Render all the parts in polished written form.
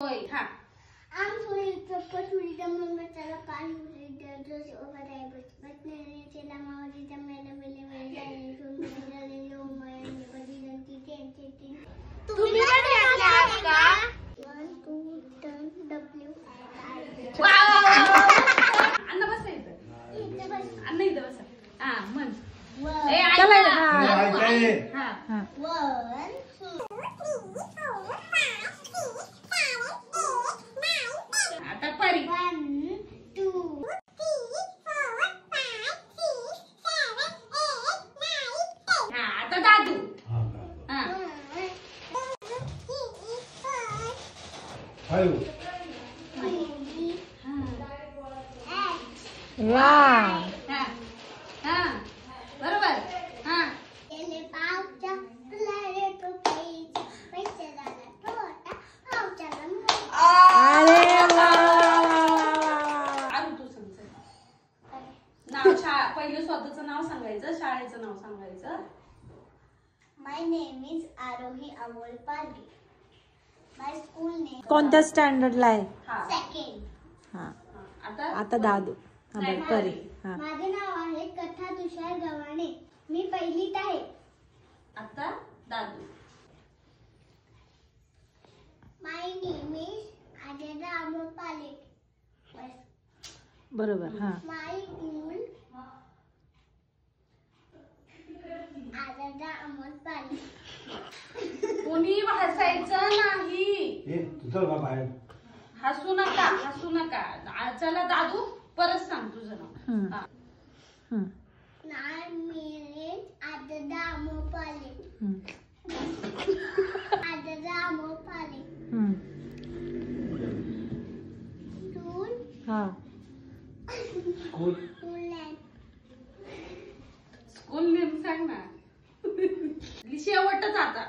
होय हा I'm fully prepared to read the moment that I can't read the address over there, but nearly the amount of the man and तुम्ही ready आहात का? 1, 2, 3, W. अन्न बसा इथं. अन्न इथं बसा. हा म्हण. ए चला ऐका. हा हा. 1, 2, 3, 4, 5, 6, 7, 8, 9. आता परी. 1, 2, 3, 4, 5, 6, 7, 8, 9, 10. हा आता दादू. हा 1, 2, 3, 4, 5 वा हा हा बरोबर हा अरे वा आरू तू सांग नाव पहिलं स्वतःचं नाव सांगायचं शाळेचं नाव सांगायचं. My name is Arohi Amol Palge. My school name कोणत्या स्टँडर्डला आहे? हा second. हा आता आता दादू हा नाही, बरं परी हा माझे नाव आहे कथा तुषार गव्हाणे. मी पहिलीत आहे. आता दादू. My name is Ajada Amol Palge. बरोबर हा My school Ajada Amol Palge. कोणी हसायचं नाही. तुझं बाहेर हसू नका चला दादू परत सांग तुझं नाव. हा. My name is Ajada Amol Palge. Ajada Amol Palge. School हा School name. स्कूल नेम सांग ना. शेवटच आता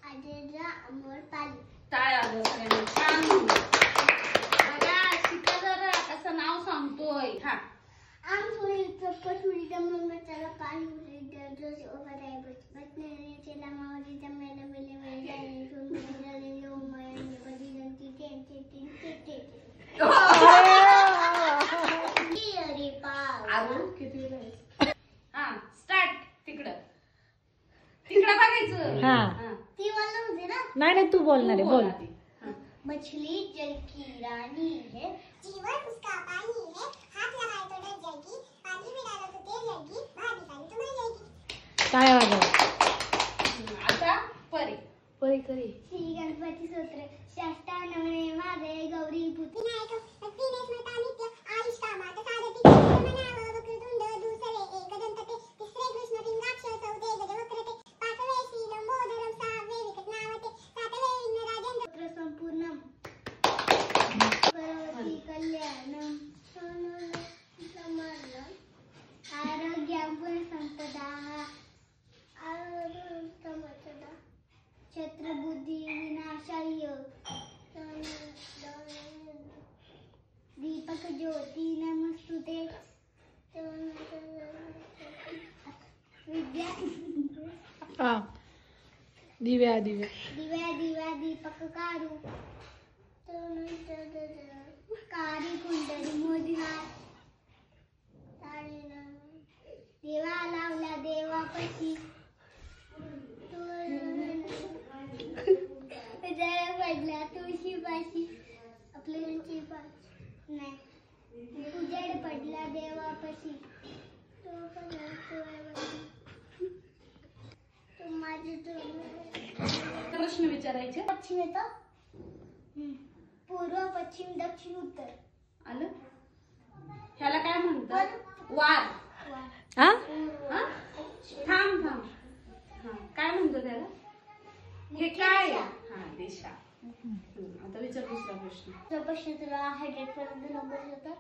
Ajada Amol Palge. टाळ्या वाजवा सगळ्यांनी. छान बघा शिका जरा कसं नाव सांगतोय. हा I'm fully prepared to read the moment that I can't read the address over there, but nearly the amount of the man and आरू किती वेळ आहे? हा स्टार्ट तिकडं बघायचं. हा. ती वाला होती ना. नाही नाही तू बोलणार आहे बोल. आधी. हा. मछली जल की रानी है, जीवन उसका पानी है, हाथ लगाए तो डर जाएगी, पानी में डालो तो तैर जाएगी, बाहर निकालो तो मर जाएगी. काय वाजव आता परी. श्री गणपती स्तोत्र. शास्त्रानवणे माझे गौरी पुत्र विनायक लक्ष्मी स्मृता नित्य आयुष कामात साधती मनाव वक्रतुंड दुसरे एकदंत ते तिसरे कृष्ण पिंगाक्ष चौथे गजवक्रते पाचवे श्री लंबोदरम सहावे विकटनावते सातवे विघ्न राजेंद्र संपूर्णम करोति कल्याणम समर्णम आरोग्यं पुनः संपदा छत्रबुद्धि विनाशाय दीपक ज्योति नमस्तुते विद्या हा दिव्या दिव्या दिव्या दिव्या दीपक कारू कारी कुंडली मोदिहार देवा लावला देवापशी जरा पडला तुळशीपाशी आपल्याची नाही उजेड पडला देवापाशी तो माझे प्रश्न विचारायचे. पश्चिम येतं. पूर्व पश्चिम दक्षिण उत्तर. आलं ह्याला काय म्हणतात? वार. हा हा थांब हा काय म्हणतो त्याला? हे काय? हा दिशा. आता विचार दुसरा प्रश्न. प्रश्न तुला 100 पर्यंत नंबर होता.